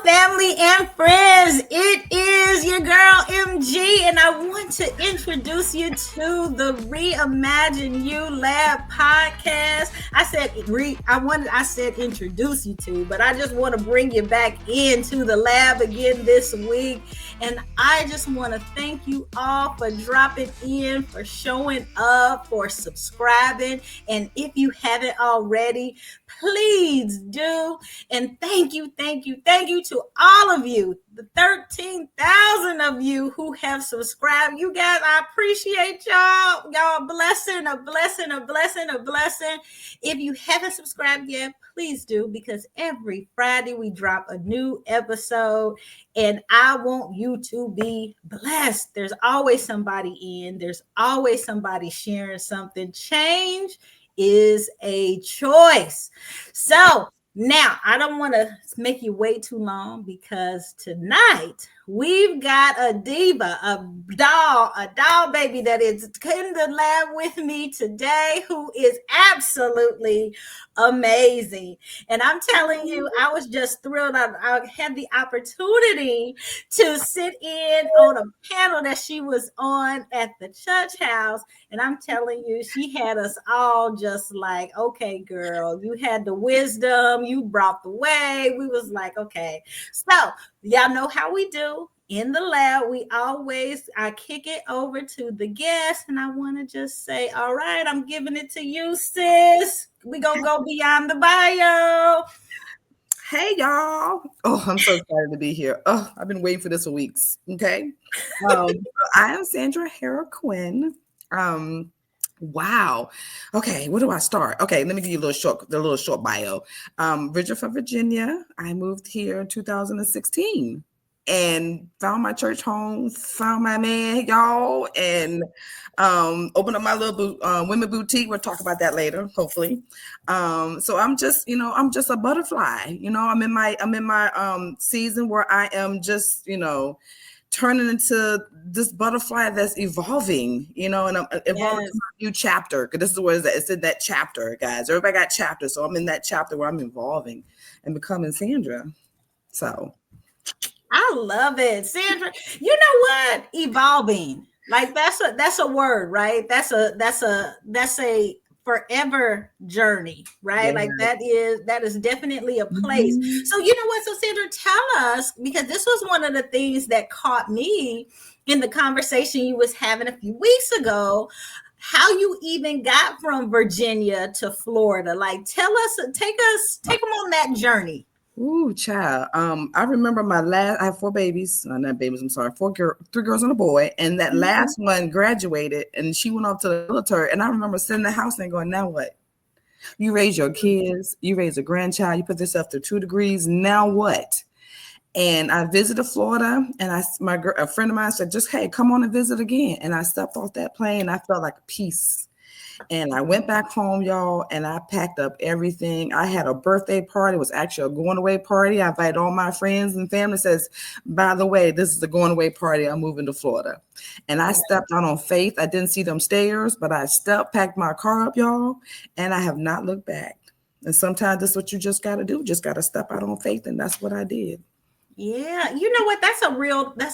family and friends. It is your girl MG, and I want to introduce you to the Reimagine You Lab podcast. I said introduce you to, but I just want to bring you back into the lab again this week. And I just want to thank you all for dropping in, for showing up, for subscribing. And if you haven't already, please do. And thank you to all of you, the 13,000 of you who have subscribed. You guys, I appreciate y'all. Y'all a blessing. If you haven't subscribed yet, please do, because every Friday we drop a new episode and I want you to be blessed. There's always somebody in, there's always somebody sharing something. Change is a choice. So now, I don't want to make you wait too long, because tonight we've got a diva, a doll baby that is in the lab with me today, who is absolutely amazing. And I'm telling you, I was just thrilled. I had the opportunity to sit in on a panel that she was on at the church house. And I'm telling you, she had us all just like, okay, girl, you had the wisdom, you brought the way. We was like, okay. So y'all know how we do. In the lab, I kick it over to the guest, and I want to just say, all right, I'm giving it to you, sis. We're going to go beyond the bio. Hey, y'all. Oh, I'm so excited to be here. Oh, I've been waiting for this for weeks. Okay. I am Sandra Hara Quinn. Wow. Okay, where do I start? Okay, let me give you a little short bio. Bridget from Virginia. I moved here in 2016 and found my church home, found my man, y'all, and opened up my little women boutique. We'll talk about that later, hopefully. So I'm just a butterfly. I'm in my season where I am just, turning into this butterfly that's evolving, and I'm evolving to a new chapter. Because this is what it's in that chapter, guys. Everybody got chapters, so I'm in that chapter where I'm evolving and becoming Sandra. So I love it, Sandra. You know what? Evolving, like that's a word, right? That's a forever journey, right? Like that is definitely a place. Mm-hmm. So you know what? So Sandra, tell us, because this was one of the things that caught me in the conversation you was having a few weeks ago, how you even got from Virginia to Florida. Like, take them on that journey. Ooh, child. I remember I have 4 babies. Not babies, I'm sorry. 3 girls and a boy. And that last one graduated and she went off to the military. And I remember sitting in the house and going, now what? You raise your kids, you raise a grandchild, you put yourself through 2 degrees. Now what? And I visited Florida, and a friend of mine said, just, hey, come on and visit again. And I stepped off that plane. I felt like peace. And I went back home, y'all, and I packed up everything. I had a birthday party. It was actually a going away party. I invited all my friends and family. Says, by the way, this is the going away party. I'm moving to Florida. And I stepped out on faith. I didn't see them stairs, but I packed my car up, y'all, and I have not looked back. And sometimes that's what you just got to do. Just got to step out on faith. And that's what I did. Yeah, you know what? That's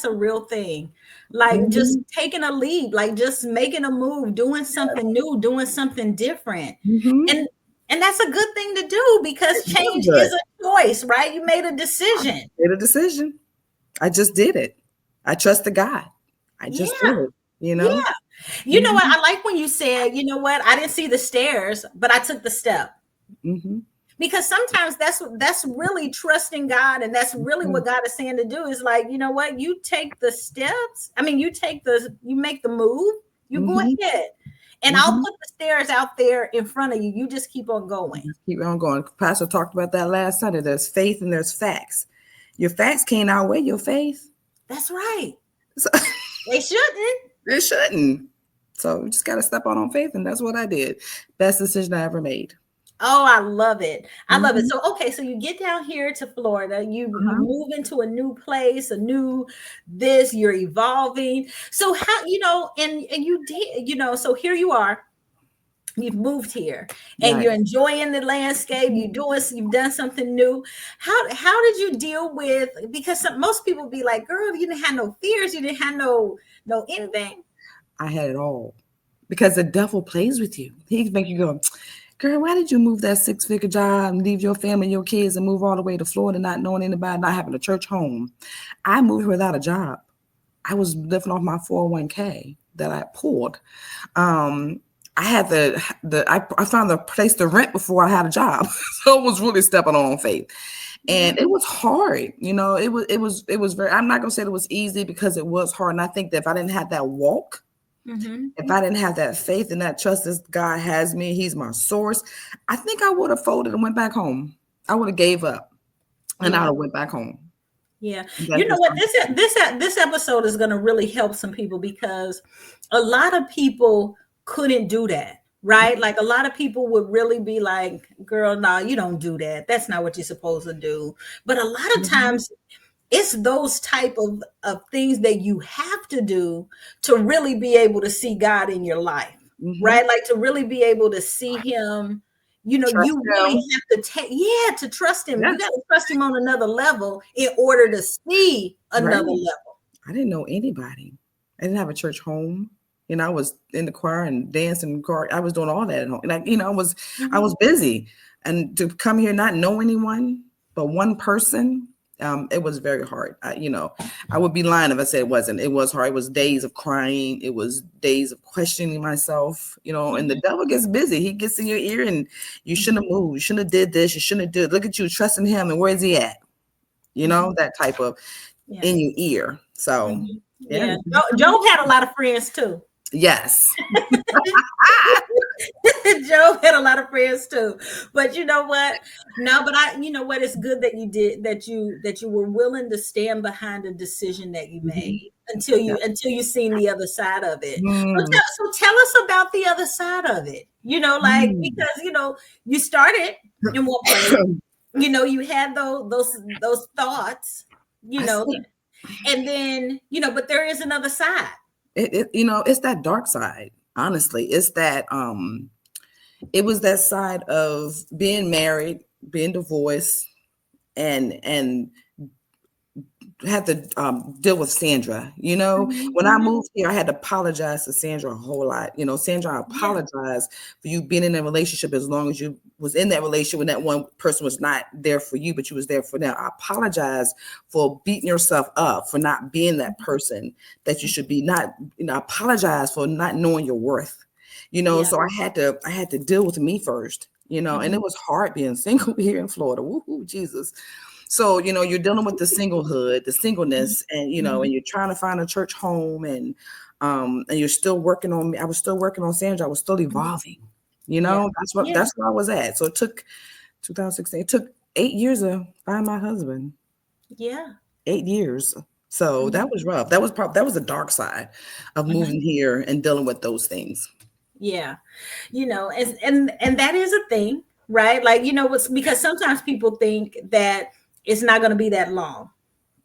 a real thing. Like just taking a leap, like just making a move, doing something new, doing something different. And that's a good thing to do, because change is a choice, right? You made a decision. I just did it. I trust the God. I just did it, Yeah. You know what? I like when you said, you know what? I didn't see the stairs, but I took the step. Because sometimes that's really trusting God, and that's really what God is saying to do, is like, you know what, you take the steps. I mean, you make the move, you go ahead, and I'll put the stairs out there in front of you. You just keep on going. Keep on going. Pastor talked about that last Sunday. There's faith and there's facts. Your facts can't outweigh your faith. That's right. So, they shouldn't. They shouldn't. So you just got to step out on faith, and that's what I did. Best decision I ever made. Oh, I love it. I love it. So, okay. So you get down here to Florida, you move into a new place, you're evolving. So how, and you did, so here you are. you've moved here and Right. you're enjoying the landscape, you've done something new. How did you deal with, because most people be like, girl, you didn't have no fears, you didn't have no anything. I had it all because the devil plays with you. He make you go, girl, why did you move that 6-figure job and leave your family, your kids, and move all the way to Florida, not knowing anybody, not having a church home? I moved here without a job. I was living off my 401k that I pulled. Um, I had I found a place to rent before I had a job, so it was really stepping on faith, Yeah. and it was hard. It was very. I'm not gonna say it was easy because it was hard, and I think that if I didn't have that walk, Hmm. if I didn't have that faith and that trust that God has me, He's my source, I think I would have folded and went back home. I would have gave up and I'd Yeah. have went back home. Yeah. That's You know just what? This episode is going to really help some people because a lot of people couldn't do that. Right? Like a lot of people would really be like, girl, no, you don't do that. That's not what you're supposed to do. But a lot of Mhm, times it's those type of things that you have to do to really be able to see God in your life, mhm. right? Like to really be able to see him. Trust You really Him. have to take, yeah, to trust him. You got Yes, to trust him on another level in order to see right. another level. I didn't know anybody. I didn't have a church home. I was in the choir and dancing in the choir. I was doing all that at home. Like, I Mhm. was busy. And to come here not know anyone but one person, it was very hard. I would be lying if I said it wasn't. It was hard. It was days of crying. It was days of questioning myself, and the Mhm. devil gets busy. He gets in your ear and you shouldn't Mhm. have moved. You shouldn't have did this. You shouldn't have did. Look at you trusting him and where's he at? Mhm. That type of Yeah. in your ear. So Mhm. yeah. Yeah. Job had a lot of friends too. Yes. Ah, Job had a lot of friends too. But you know what? No, but you know what? It's good that you did that you were willing to stand behind a decision that you mhm. made until Yeah. you seen the other side of it. Mm, So tell us about the other side of it. Like mm. because you started in one place. You had those thoughts. You I know, see. and then but there is another side. It's that dark side. Honestly, it's that it was that side of being married, being divorced, and had to deal with Sandra. Mhm, When I mhm. moved here, I had to apologize to Sandra a whole lot. Sandra, I Yeah. apologize for you being in a relationship as long as you was in that relationship when that one person was not there for you, but you was there for them. I apologize for beating yourself up for not being that person that you should be. Not, I apologize for not knowing your worth. Yeah. So I had to deal with me first. And it Mhm, was hard being single here in Florida. Woohoo, Jesus. So, you're dealing with the singlehood, the mhm, singleness, and mhm. you're trying to find a church home and you're still working on me. I was still working on Sandra. I was still Mhm. evolving. Yeah. Yeah. That's where I was at. So it took 2016. It took 8 years to find my husband. Yeah. 8 years. So that Mhm, was rough. That was the dark side of mhm. moving here and dealing with those things. Yeah. And that is a thing, right? Like, what's because sometimes people think that it's not going to be that long,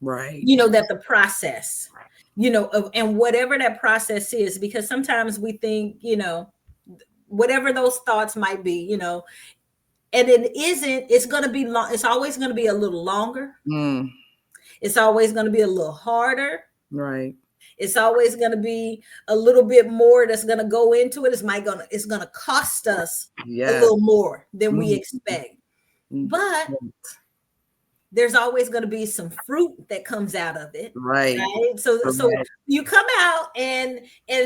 Right. that the process, and whatever that process is, because sometimes we think, whatever those thoughts might be, and it isn't, it's going to be long. It's always going to be a little longer. Mm, It's always going to be a little harder. right. It's always going to be a little bit more that's going to go into it. It's going to cost us a Yes. little more than we Mhm. expect. Mm. But there's always going to be some fruit that comes out of it, Right. right? So Correct. you come out and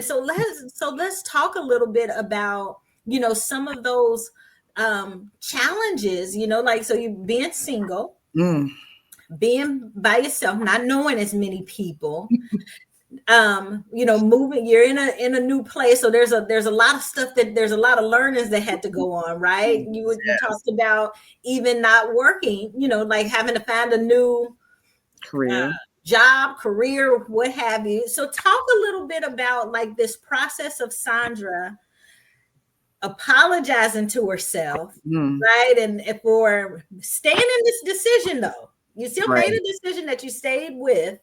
so let's talk a little bit about some of those challenges, like so you being single, Mm, being by yourself, not knowing as many people, moving, you're in a new place, so there's a lot of stuff, that there's a lot of learnings that had to go on, right? You yes. talked about even not working, like having to find a new uh, Career. job, career, what have you. So talk a little bit about like this process of Sandra apologizing to herself, Mm, right? And for staying in this decision, though, you still made right. a decision that you stayed with,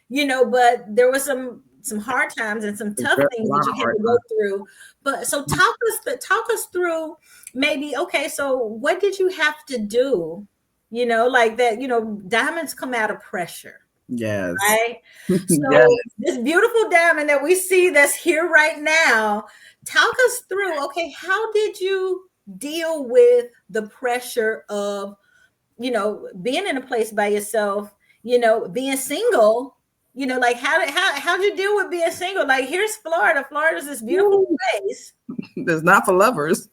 but there was some some hard times and some There's tough a things lot that you of had hard to go times. through. But so talk us through maybe, okay, so what did you have to do? You know, like that, diamonds come out of pressure, Yes. right? Yes. So this beautiful diamond that we see that's here right now, talk us through, okay, how did you deal with the pressure of, being in a place by yourself, being single, like how'd you deal with being single? Like, here's Florida. Florida's this beautiful Woo. place. It's not for lovers.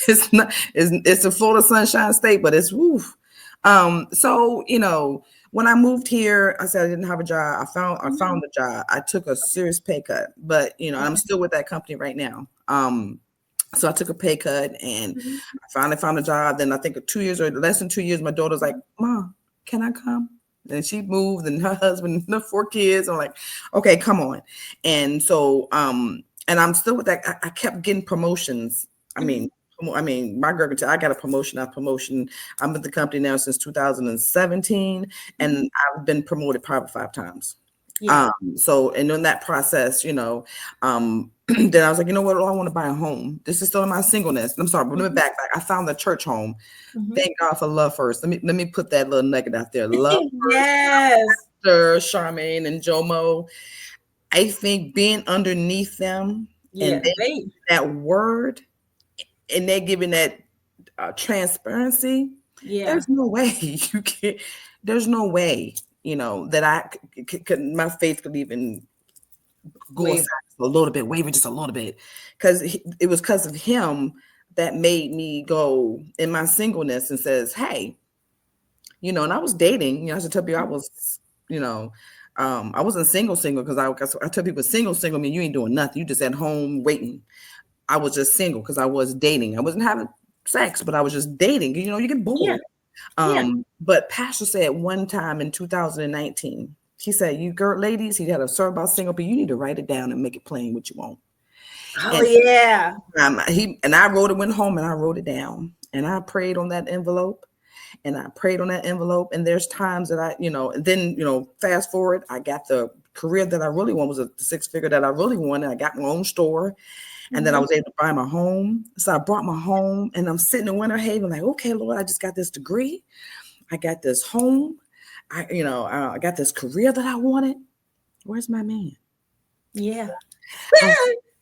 It's not. It's a Florida Sunshine State, but it's woof. So when I moved here, I said I didn't have a job. I found a job. I took a serious pay cut, but I'm Okay. still with that company right now. So I took a pay cut and Mhm. I finally found a job. Then I think 2 years or less than 2 years, my daughter's like, "Mom, can I come?" And she moved, and her husband, the 4 kids. I'm like, "Okay, come on." And so, and I'm still with that. I kept getting promotions. I Mhm. mean, my girl can tell I got a promotion. I've promotion. I'm with the company now since 2017, Mhm. and I've been promoted probably 5 times. Yeah. So, and in that process, then I was like, you know what? Oh, I want to buy a home. This is still in my singleness. I'm sorry, but let me Mhm. back. I found the church home. Mhm. Thank God for love first. Let me put that little nugget out there. Love first, Yes. Sir Charmaine and Jomo. I think being underneath them and Yeah. they Wait. that word and they're giving that transparency. Yeah. There's no way you can. There's no way that my faith could even go aside Wait. a little bit, waver just a little bit, because it was because of him that made me go in my singleness and says, hey, and I was dating. I should tell you I was, I wasn't single because I tell people single mean you ain't doing nothing. You just at home waiting. I was just single because I was dating. I wasn't having sex, but I was just dating. You get Yeah. bored. Yeah. But Pastor said one time in 2019, he said, "You girl, ladies," he had a sermon about single people. You need to write it down and make it plain what you want. Oh And yeah. I wrote it. Went home and I wrote it down, and I prayed on that envelope, and I prayed on that envelope. And there's times that and then fast forward, I got the career that I really want was a six figure that I really wanted. I got my own store, and then I Mhm. was able to buy my home. So I brought my home, and I'm sitting in Winter Haven, like, okay, Lord, I just got this degree. I got this home. I got this career that I wanted. Where's my man? Yeah. I'm,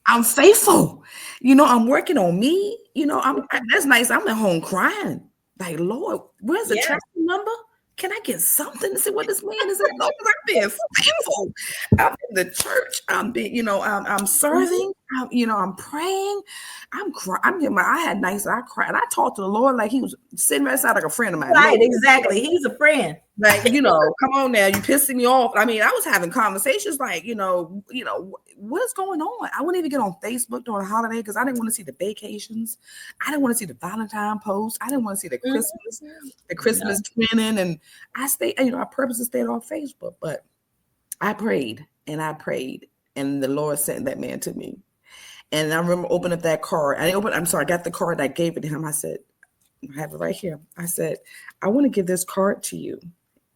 I'm faithful. I'm working on me. That's nice. I'm at home crying. Like, Lord, where's the Yeah. tracking number? Can I get something to see what this man is at? Lord, I'm being faithful. I'm in the church. I'm being, I'm Mhm. serving. I'm praying. I'm crying. I had nights that I cried. I talked to the Lord like he was sitting right beside like a friend of mine. Right. Lord, Exactly. He's a friend. like, come on now, you pissing me off. I mean, I was having conversations like, what is going on? I wouldn't even get on Facebook during the holiday because I didn't want to see the vacations. I didn't want to see the Valentine posts. I didn't want to see the No. Christmas twinning. And I stayed, I purposely stayed off Facebook, but I prayed and I prayed, and the Lord sent that man to me. And I remember opening up that card. I got the card. I gave it to him. I said, I have it right here. I said, I want to give this card to you.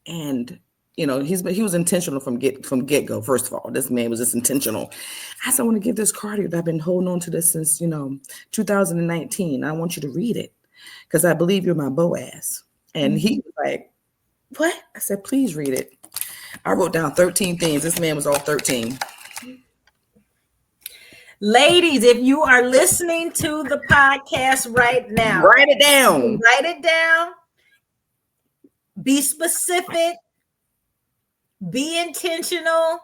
And he was intentional from get go. First of all, this man was just intentional. I said, I want to give this card to you. I've been holding on to this since 2019. I want you to read it because I believe you're my Boaz. And he Mhm. was like, what? I said, please read it. I wrote down 13 things. This man was all 13. Ladies, if you are listening to the podcast right now, Write it down. write it down, be specific, be intentional.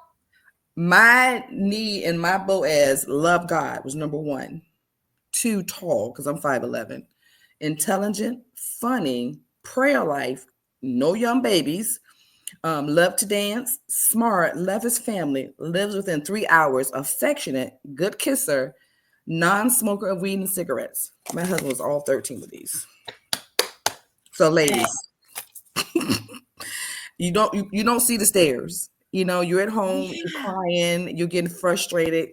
My need and my Boaz love God was number one. Too tall because I'm 5'11". Intelligent, funny, prayer life, no young babies, love to dance, smart, love his family, lives within 3 hours, affectionate, good kisser, non-smoker of weed and cigarettes. My husband was all 13 of these. So ladies, you don't see the stairs. You're at home, you're Yeah. crying, you're getting frustrated.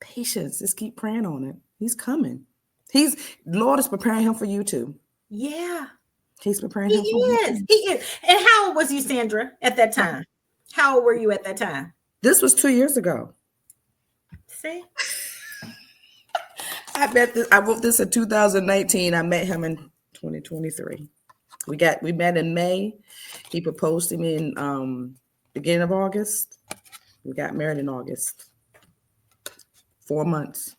Patience. Just keep praying on it. He's coming. He's Lord is preparing him for you too. Yeah. He's preparing He him for you is. too. He is. And how old was you, Sandra, at that time? How old were you at that time? This was 2 years ago. See? I met this. I wrote this in 2019. I met him in 2023. We met in May. He proposed to me in beginning of August. We got married in August. 4 months.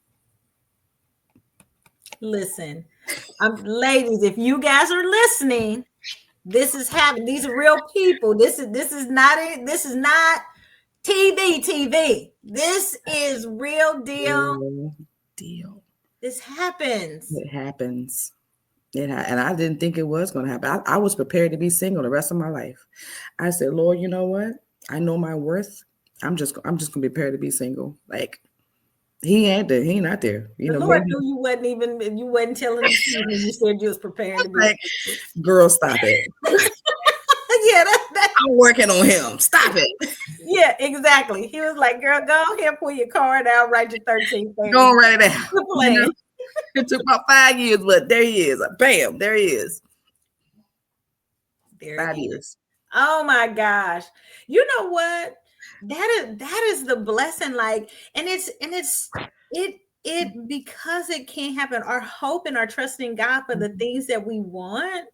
Listen, ladies, if you guys are listening, this is happening. These are real people. This is not it. This is not TV. This is real deal. Real deal. This happens. It happens. And I didn't think it was going to happen. I was prepared to be single the rest of my life. I said, Lord, you know what? I know my worth. I'm just gonna be prepared to be single. Like he ain't there. He ain't out there. The Lord Maybe knew you wasn't telling the truth when you said you was preparing to be like, girl, stop it. yeah, I'm working on him. Stop it. Yeah, exactly. He was like, girl, go ahead, pull your card out, write your 13 things. Go on, write it out. Good plan. It took about 5 years, but there he is. Bam, there he is. There 5 it is. years. Oh my gosh. You know what? That is the blessing. Like, and it because it can't happen. Our hope and our trust in God for the things that we want,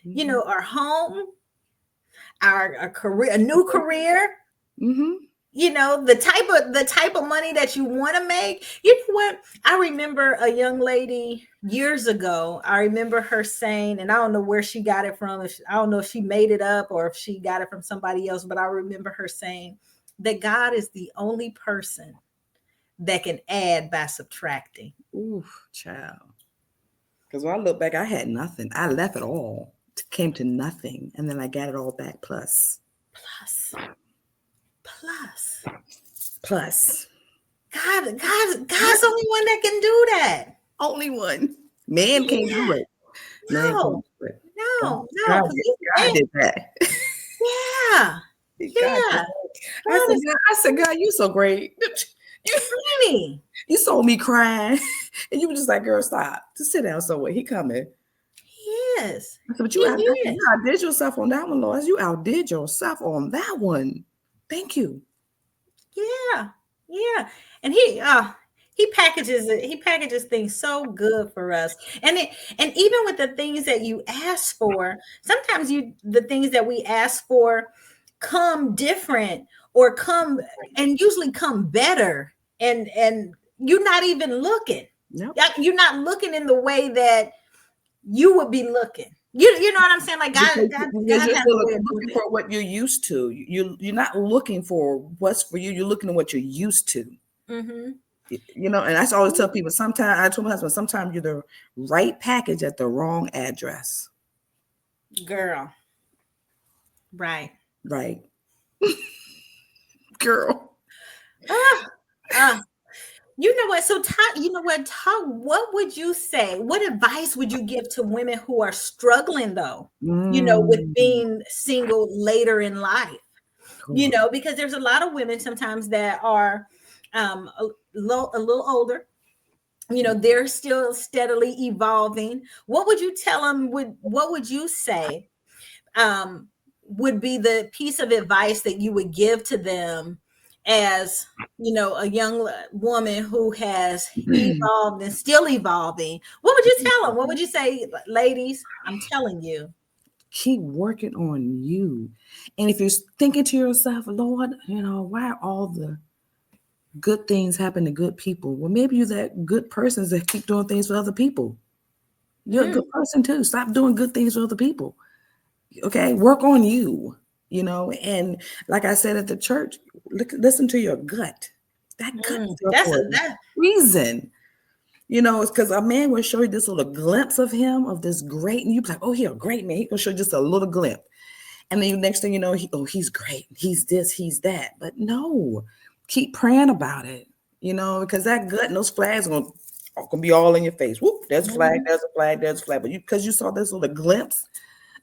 you know, our home, our career, a new career. Mm-hmm. You know, the type of money that you want to make. You know what? I remember a young lady years ago. I remember her saying, and I don't know where she got it from. I don't know if she made it up or if she got it from somebody else, but I remember her saying that God is the only person that can add by subtracting. Ooh, child. Because when I look back, I had nothing. I left it all. It came to nothing. And then I got it all back plus. Plus. God's the only one that can do that. Only one. Man can't do it. Man can't No, do it. no. God did that. Yeah. Yeah. I said, God, you so great. You saw me crying. And you were just like, girl, stop. Just sit down somewhere. He coming. Yes. I said, but you outdid yourself on that one, Lord. You outdid yourself on that one. Thank you. Yeah. And he packages things so good for us. And even with the things that you ask for, sometimes the things that we ask for come different or come and usually come better. And you're not even looking. Nope. You're not looking in the way that you would be looking. You know what I'm saying? Like God you're has still a way of looking doing for what you're used to. You're not looking for what's for you. You're looking at what you're used to. Mm-hmm. You know, and I always tell people. Sometimes I told my husband, sometimes you're the right package at the wrong address. Girl, right. Girl. You know what? So, what would you say? What advice would you give to women who are struggling, though, with being single later in life? Cool. Because there's a lot of women sometimes that are a little older. They're still steadily evolving. What would you tell them? What would you say would be the piece of advice that you would give to them as a young woman who has evolved and still evolving? What would you tell them? What would you say, ladies? I'm telling you, keep working on you. And if you're thinking to yourself, Lord, why are all the good things happen to good people? Well, maybe you're that good person that keep doing things for other people. You're a good person too. Stop doing good things for other people. Okay, work on you. And like I said at the church, listen to your gut. That gut that's that reason. It's because a man will show you this little glimpse of him, of this great, and you're like, oh, he's a great man. He can show you just a little glimpse. And then next thing you know, he's great. He's this, he's that. But no, keep praying about it, because that gut and those flags are going to be all in your face. Whoop, there's a flag, there's a flag, there's a flag. But because you saw this little glimpse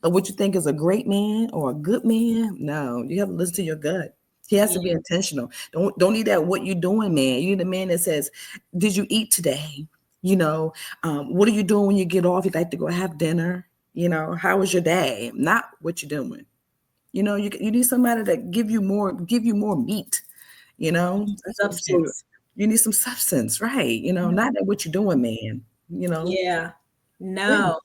of what you think is a great man or a good man, no, you have to listen to your gut. He has to be intentional. Don't need that what you doing, man. You need a man that says, did you eat today? What are you doing when you get off? You'd like to go have dinner? How was your day? Not what you're doing. You need somebody that give you more meat. That's what, so Substance. you need some substance, right? Not that what you're doing, man. You know, Yeah. yeah, No.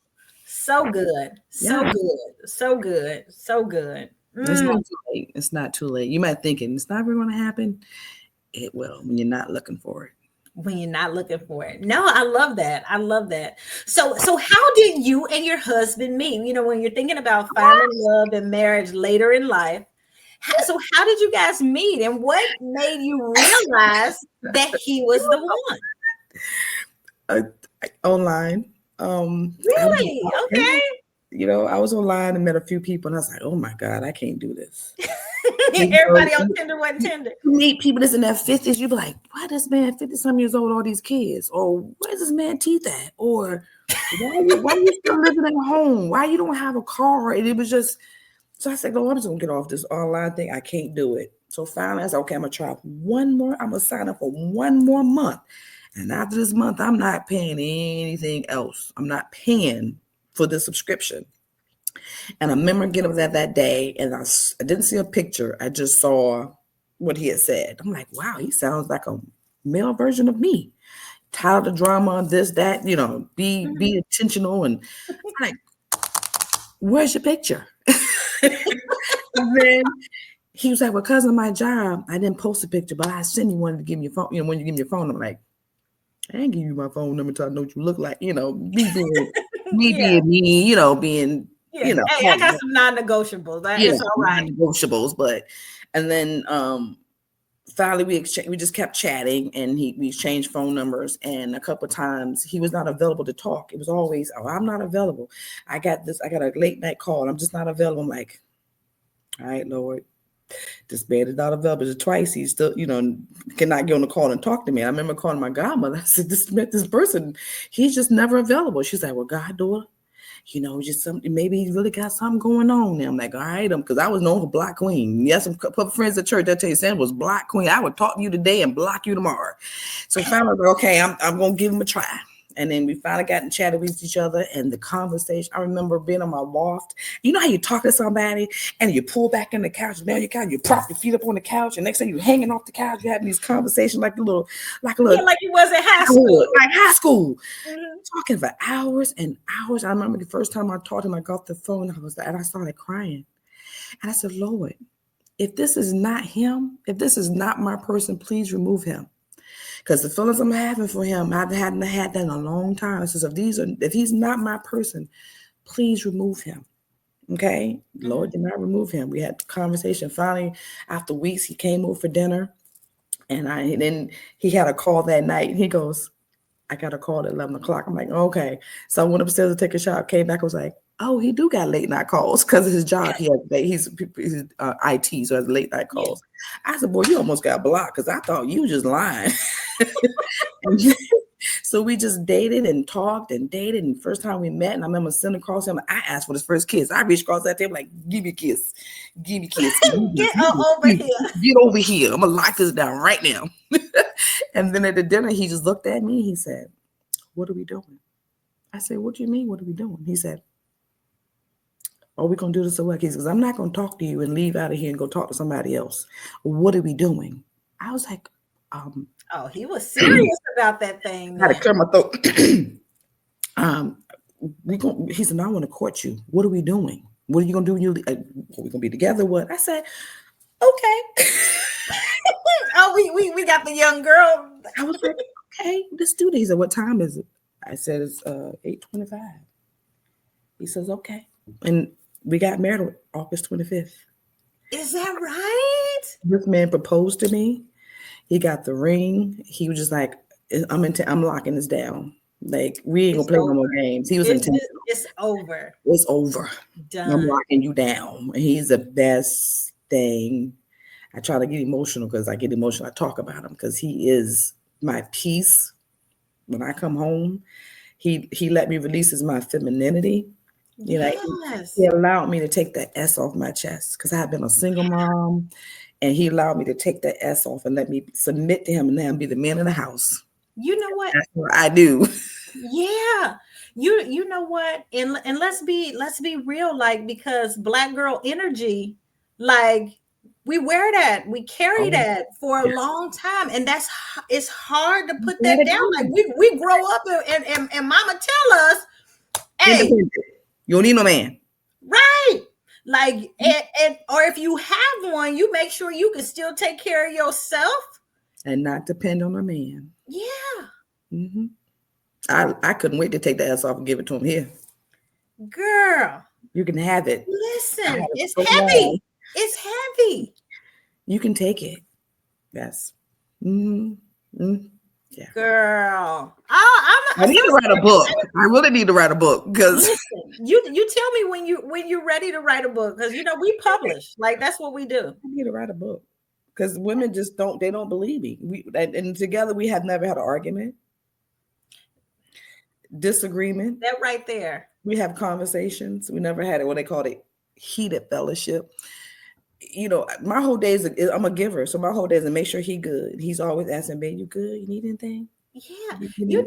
So good. yeah. So good. So good. So good. It's not Mm. too late. It's not too late. You might thinking it's never going to happen. It will when you're not looking for it. When you're not looking for it. No, I love that. I love that. So how did you and your husband meet? When you're thinking about finding love and marriage later in life, so how did you guys meet and what made you realize that he was the one? uh, Online. I was, Really? yeah, Okay. I was online and met a few people, and I was like, "Oh my God, I can't do this." And, Everybody on Tinder wasn't Tinder. you meet people that's in their 50s, you be like, "Why this man 50 some years old, all these kids?" Or "Where's this man teeth at?" Or "Why you still living at home? Why you don't have a car?" And it was just so I said, "No, I'm just gonna get off this online thing. I can't do it." So finally, I said, "Okay, I'm gonna try one more. I'm gonna sign up for one more month." And after this month, I'm not paying anything else. I'm not paying for the subscription. And I remember getting up there that day, and I didn't see a picture. I just saw what he had said. I'm like, wow, he sounds like a male version of me. Tired of drama, this, that, be Mhm. intentional. And I'm like, where's your picture? And then he was like, well, because of my job, I didn't post a picture, but I sent you one to give me your phone. When you give me your phone, I'm like, I ain't give you my phone number until I know what you look like. Me Yeah. being me, being, Yeah. Hey, I got some non-negotiables. It's all right. non-negotiables. But and then finally we just kept chatting, and we exchanged phone numbers, and a couple of times he was not available to talk. It was always, oh, I'm not available. I got a late night call. I'm just not available. I'm like, all right, Lord, this man is not available. Twice he's still, cannot get on the call and talk to me. I remember calling my godmother. I said, this person, he's just never available. She's like, well, goddaughter, just something, maybe he's really got something going on. And I'm like, all right, because I was known for Black Queen. Yes, some couple friends at church that tell you Sandra was Black Queen. I would talk to you today and block you tomorrow. So finally, I was like, okay, I'm gonna give him a try. And then we finally got and chatted with each other, and the conversation. I remember being on my loft. You know how you talk to somebody and you pull back in the couch, now you prop your feet up on the couch, and next thing you're hanging off the couch, you're having these conversations like a Yeah, little like you was in high childhood, school. like high school, Mhm. talking for hours and hours. I remember the first time I talked to him, I got the phone, and I started crying. And I said, Lord, if this is not him, if this is not my person, please remove him. Because the feelings I'm having for him, I hadn't had that in a long time. I said, if he's not my person, please remove him. Okay. Mhm. Lord did not remove him. We had a conversation. Finally, after weeks, he came over for dinner. And then he had a call that night. And he goes, I got a call at 11 o'clock. I'm like, okay. So I went upstairs to take a shower, came back, I was like, oh, he do got late night calls because of his job. He's IT, so has late night Yeah. calls. I said, boy, you almost got blocked because I thought you just lying. And so we just dated and talked and dated. And first time we met, and I remember sitting across him, I asked for his first kiss. I reached across that table like, give me a kiss, give me a kiss. Get over here. Get over here. I'm gonna lock this down right now. And then at the dinner, he just looked at me. He said, what are we doing? I said, what do you mean? What are we doing? He said, are we gonna do this or what? He says, I'm not gonna talk to you and leave out of here and go talk to somebody else. What are we doing? I was like, um, Oh, he was I serious about that thing had to then. clear my throat. um, he said, no, I want to court you. What are we doing? What are you gonna do when you leave? Are we gonna be together? What? I said, okay. Oh, we got the young girl. I was like, okay, let's do this. He said, what time is it? I said, it's 8:25. He says, okay. And we got married on August 25th. Is that right? This man proposed to me. He got the ring. He was just like, I'm locking this down. Like, we ain't gonna It's play no more over. games. He was intentional. It's over. It's over. I'm Done. locking you down. He's the best thing. I try to get emotional because I get emotional. I talk about him because he is my peace. When I come home, he let me release my femininity. You know, he Yes. allowed me to take the S off my chest because I had been a single mom, and he allowed me to take the S off and let me submit to him and now be the man in the house. You know what? That's what I do. Yeah. You know what? And let's be real, like, because black girl energy, Like we wear that, we carry Oh, that for a yeah. long time, and it's hard to put Let that it down. Like go. we grow up and mama tell us, hey, Independent. You don't need no man. right. Like and or if you have one, you make sure you can still take care of yourself. And not depend on a man. Yeah, Hmm. I couldn't wait to take the ass off and give it to him here. girl. You can have it. I had Listen, it it's so long. heavy. It's heavy. You can take it. Yes. Hmm. Hmm. Yeah. Girl. Oh, I need to write a book. I really need to write a book because listen, you tell me when you're ready to write a book, because we publish. Like that's what we do. I need to write a book. Because women just don't, they don't believe me. And together we have never had an argument, disagreement. That right there. We have conversations. We never had it, what they call it, heated fellowship. My whole day I'm a giver. So my whole day is to make sure he good. He's always asking, babe, you good? You need anything? Yeah. You You need,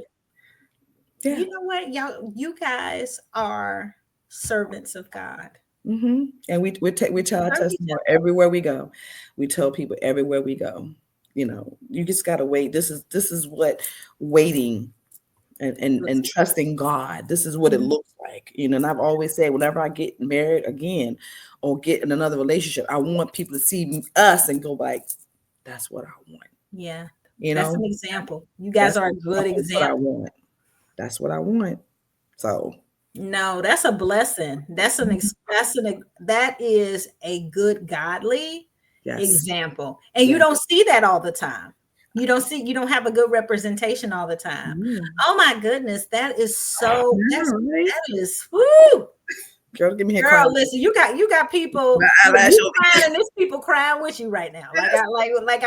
yeah. you know what? Y'all, you guys are servants of God. And we tell our Serve each testimony other. everywhere we go. We tell people everywhere we go. You just gotta wait. This is what waiting and Looks trusting God. This is what it like. looks like. And I've always said, whenever I get married again or get in another relationship, I want people to see us and go like, that's what I want. Yeah. You That's know, an example. You guys that's are a good what I example. want. That's what I want. So No, that's a blessing. That is a good godly yes. example. And you Yeah. don't see that all the time. You don't have a good representation all the time. Yeah. Oh my goodness, Yeah, right? that is woo. Girl, give me here Girl, crying. listen, you got people, My look, eyelash you over crying and there's people crying with you right now. Like here.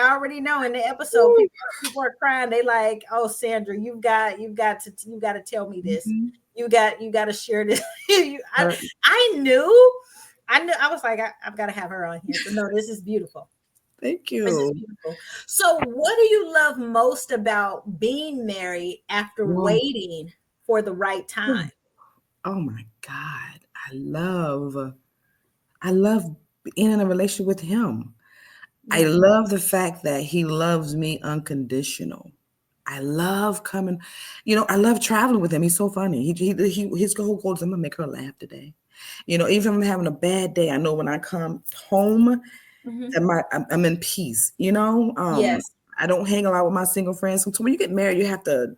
I already know in the episode, Woo. people are crying. They like, oh Sandra, you got to tell me this. Mhm. You got to share this. Right. I knew, I was like, I've got to have her on here. So no, this is beautiful. Thank This is you. beautiful. So what do you love most about being married after Well, waiting for the right time? oh my God. I love being in a relationship with him. I Yeah. love the fact that he loves me unconditional. I love coming, I love traveling with him. He's so funny. His whole goal is I'm gonna make her laugh today. Even if I'm having a bad day, I know when I come home Mhm. that I'm in peace. Yes. I don't hang a lot with my single friends. So when you get married, you have to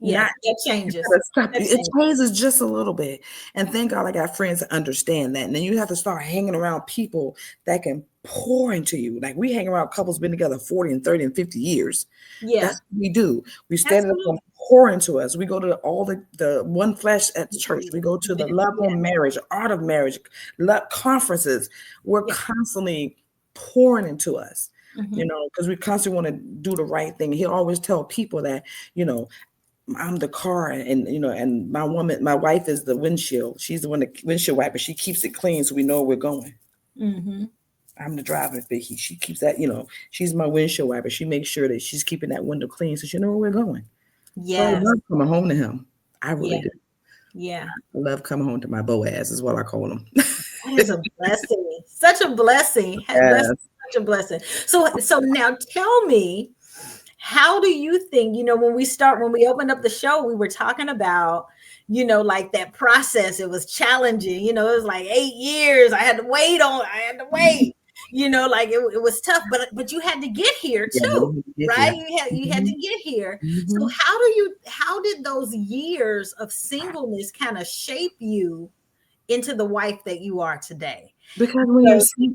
Yeah, not that you changes. gotta stop. That It changes. changes just a little bit. And thank God I got friends that understand that. And then you have to start hanging around people that can pour into you. Like we hang around couples been together 40 and 30 and 50 years. Yeah, That's what we do. We stand up and absolutely. pour into us. We go to all the one flesh at the church. We go to the love Yeah, on marriage, art of marriage, love conferences. We're yeah. constantly pouring into us, Mhm. because we constantly want to do the right thing. He'll always tell people that, I'm the car, and my wife is the windshield. She's the one that windshield wiper. She keeps it clean so we know where we're going. Mhm. I'm the driver, but she keeps that, she's my windshield wiper. She makes sure that she's keeping that window clean so she know where we're going. So I Yes. love coming home to him. I really Yeah, do. yeah. I love coming home to my Boaz is what I call him. That is a blessing. Such a blessing. Blessing, Yes. such a blessing. So now tell me, how do you think, when we opened up the show, we were talking about, like that process. It was challenging, it was like 8 years. I had to wait, like it was tough, but you had to get here Yeah, too, we get right? here. You had to Mhm, get here. So mhm. how did those years of singleness kind of shape you into the wife that you are today? Because So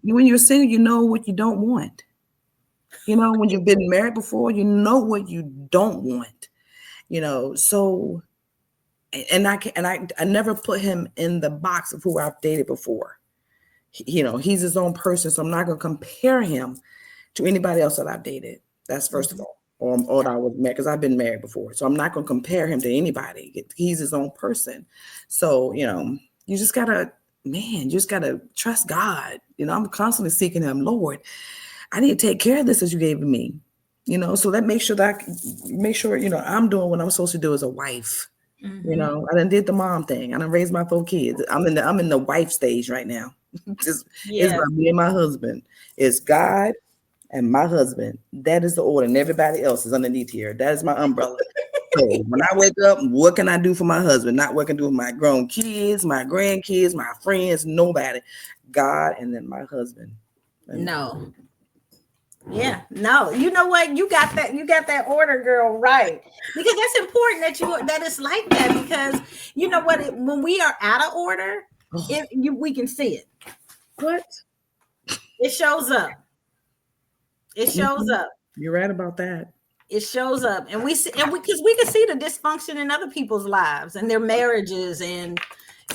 when you're single, you know what you don't want. When you've been married before, you know what you don't want. So and I never put him in the box of who I've dated before. He's his own person, so I'm not going to compare him to anybody else that I've dated. That's first of mhm, all, or that I was married, because I've been married before, so I'm not going to compare him to anybody. He's his own person. So you just gotta, man, you just gotta trust God. I'm constantly seeking Him. Lord, I need to take care of this as you gave me. So that make sure that make sure I'm doing what I'm supposed to do as a wife. mhm. I done did the mom thing. I done raised my 4 kids. I'm in the wife stage right now. It's Yes. about me and my husband. It's God and my husband. That is the order, and everybody else is underneath here. That is my umbrella. So when I wake up, what can I do for my husband? Not what I can do with my grown kids, my grandkids, my friends, nobody. God and then my husband. And No. Yeah, no. You know what? You got that order, girl, right? Because that's important that it's like that because you know what? When we are out of order, oh, we can see it. what? It shows up. It shows Mhm. up. You're right about that. It shows up, and we see, and because we can see the dysfunction in other people's lives and their marriages, and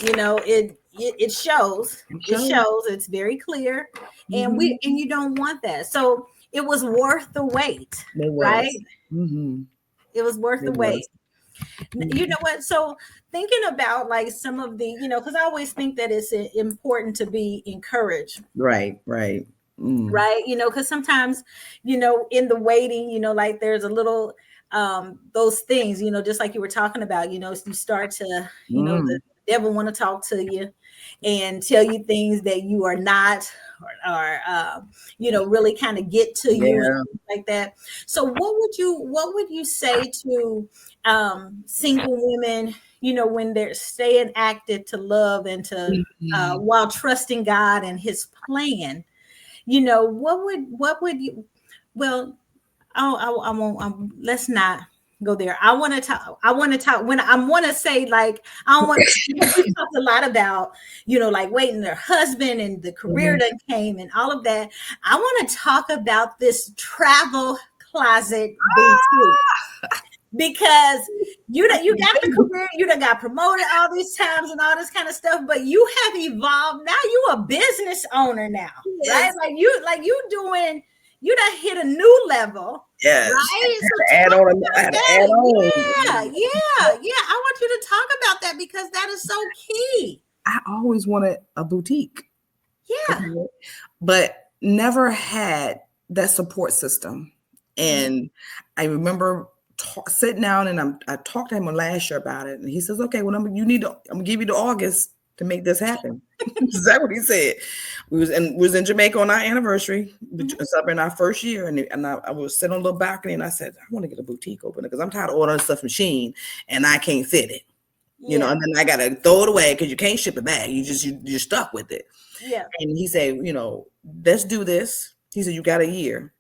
it shows. I'm It sure. shows. It's very clear, and Hmm. you don't want that. So it was worth the wait, It right? was. Hmm. It was worth the It wait. was. You Mhm. know what? So thinking about like some of the, because I always think that it's important to be encouraged, Right, right. Mm. right? Because sometimes, in the waiting, like there's a little those things, just like you were talking about, you start to, the Mm. devil want to talk to you and tell you things that you are not, or really kind of get to you and Yeah. things like that. So what would you say to single women, when they're staying active to love and to Mhm. while trusting God and his plan, what would you, well, I won't, let's not go there. I want to talk when I want to say, like, I don't want, because we talked a lot about, like waiting their husband and the career Mhm. that came and all of that. I want to talk about this travel closet boutique because you got the career, you done got promoted all these times and all this kind of stuff, but you have evolved. Now you a business owner now, right? Yes. Like you doing, you done hit a new level, Yes. right? So Add talk on. I about had to that. add on. Yeah. I want you to talk about that because that is so key. I always wanted a boutique. Yeah. Okay. But never had that support system. Mhm. And I remember sitting down and I talked to him last year about it. And he says, okay, well, I'm gonna give you the August to make this happen. Is that what he said? We was in Jamaica on our anniversary, Mhm. celebrating our first year, and I was sitting on a little balcony, and I said, I want to get a boutique open because I'm tired of ordering stuff from Shein, and I can't fit it, Yeah. and then I gotta throw it away because you can't ship it back. You're stuck with it. Yeah. And he said, let's do this. He said, you got a year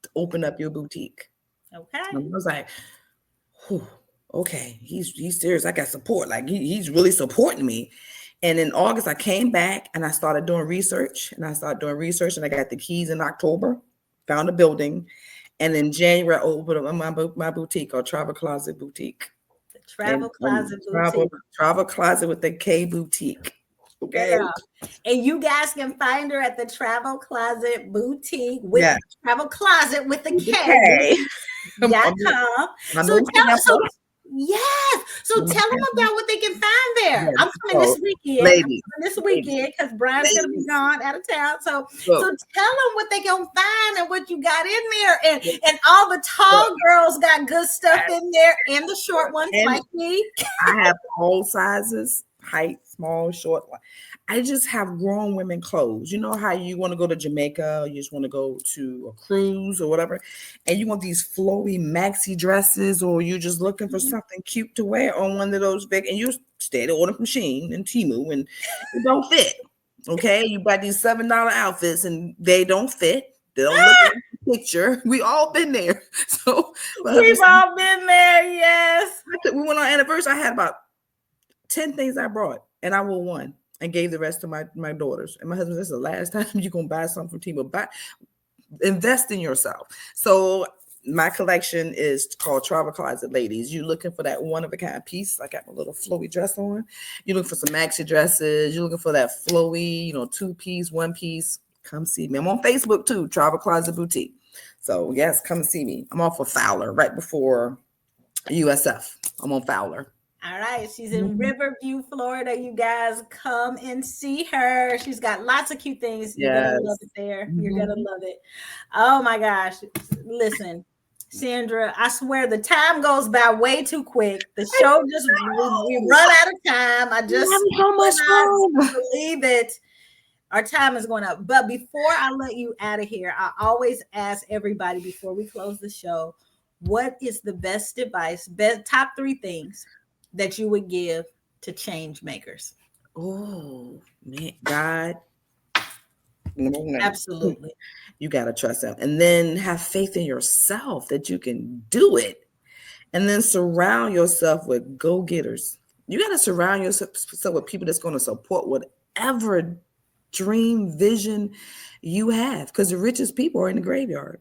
to open up your boutique. Okay. And I was like, whew, okay, he's serious. I got support. Like he's really supporting me. And in August, I came back and I started doing research. And I got the keys in October, found a building. And in January, I opened up my boutique called Travel Closet Boutique. The And travel closet travel boutique. travel closet with the K boutique. Okay. Girl. And you guys can find her at the Travel Closet Boutique with Yeah. the Travel Closet with the With the K K. dot com. I'm So in tell Tampa. so yes. So I'm in tell them Tampa. about what they can find there. Yes. I'm coming So, this weekend. I'm ladies, coming this ladies, weekend because Brian's gonna be ladies. gone out of town. So Look, tell them what they gonna find and what you got in there. And all the tall look. girls got good stuff in there and the short ones And like me. I have all sizes, height, small, short. I just have grown women clothes. You know how you want to go to Jamaica, you just want to go to a cruise or whatever, and you want these flowy maxi dresses, or you're just looking for something cute to wear on one of those big, and you stay to order from Shein and Temu, and it don't fit. Okay, you buy these $7 outfits, and they don't fit. They don't look like the picture. We all been there. So my husband We've said, all been there, yes. we went on anniversary. I had about 10 things I brought, and I wore one and gave the rest to my daughters. And my husband, this is the last time you're gonna buy something from Timo. Invest in yourself. So my collection is called Travel Closet Ladies. You looking for that one of a kind piece? I got my little flowy dress on. You're looking for some maxi dresses. You're looking for that flowy, two piece, one piece. Come see me. I'm on Facebook too, Travel Closet Boutique. So yes, come see me. I'm off of Fowler right before USF. I'm on Fowler. All right, she's in Mhm. Riverview, Florida. You guys come and see her. She's got lots of cute things. You're gonna love Yes. it there. You're gonna Mhm. love it. Oh my gosh. Listen, Sandra, I swear the time goes by way too quick. The show we run out of time. I We're just having so much cannot fun. believe it. Our time is going up. But before I let you out of here, I always ask everybody before we close the show, what is the best advice, best top three things that you would give to change makers? Oh man, God, number one, Absolutely. you gotta trust him, and then have faith in yourself that you can do it, and then surround yourself with go getters. You gotta surround yourself with people that's going to support whatever dream vision you have, because the richest people are in the graveyard.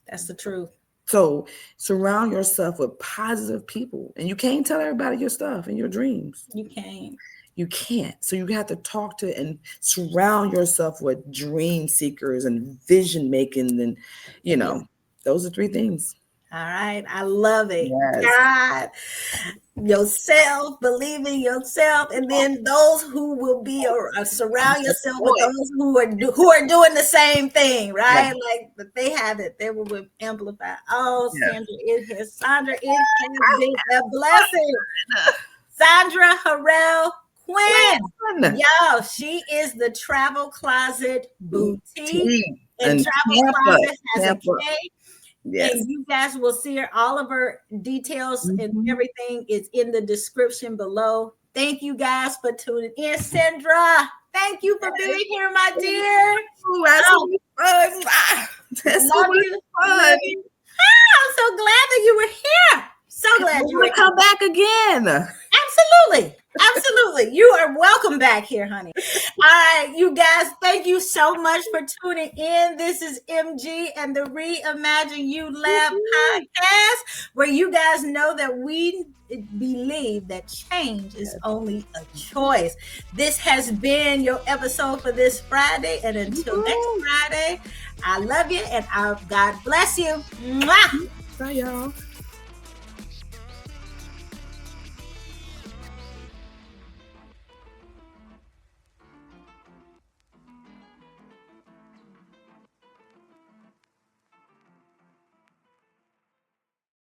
That's the truth. So surround yourself with positive people, and you can't tell everybody your stuff and your dreams. You can't. You can't. So you have to talk to and surround yourself with dream seekers and vision making, and Yeah. those are three things. All right. I love it. Yes. God, yourself, believe in yourself, and then those who will be surround yourself with Boy. those who are doing the same thing, Yeah. right? Like that they have it, they will amplify. Oh, Yeah. Sandra, it has been a blessing. Sandra Harrell Quinn. Fun. Yo, she is the Travel Closet Boutique. Boutique. And And Travel Tampa. Closet has a Tampa. K. Yes. And you guys will see her. All of her details and Mhm. everything is in the description below. Thank you guys for tuning in. Sandra, thank you for being here, my dear. Ooh, that's so much fun. That's so Love much you. fun. I'm so glad that you were here. So glad you were We'll come back again. Absolutely. Absolutely. You are welcome back here, honey. All right, you guys, thank you so much for tuning in. This is MG and the Reimagine You Lab podcast, where you guys know that we believe that change is only a choice. This has been your episode for this Friday. And until next Friday, I love you and God bless you. Mwah! Bye, y'all.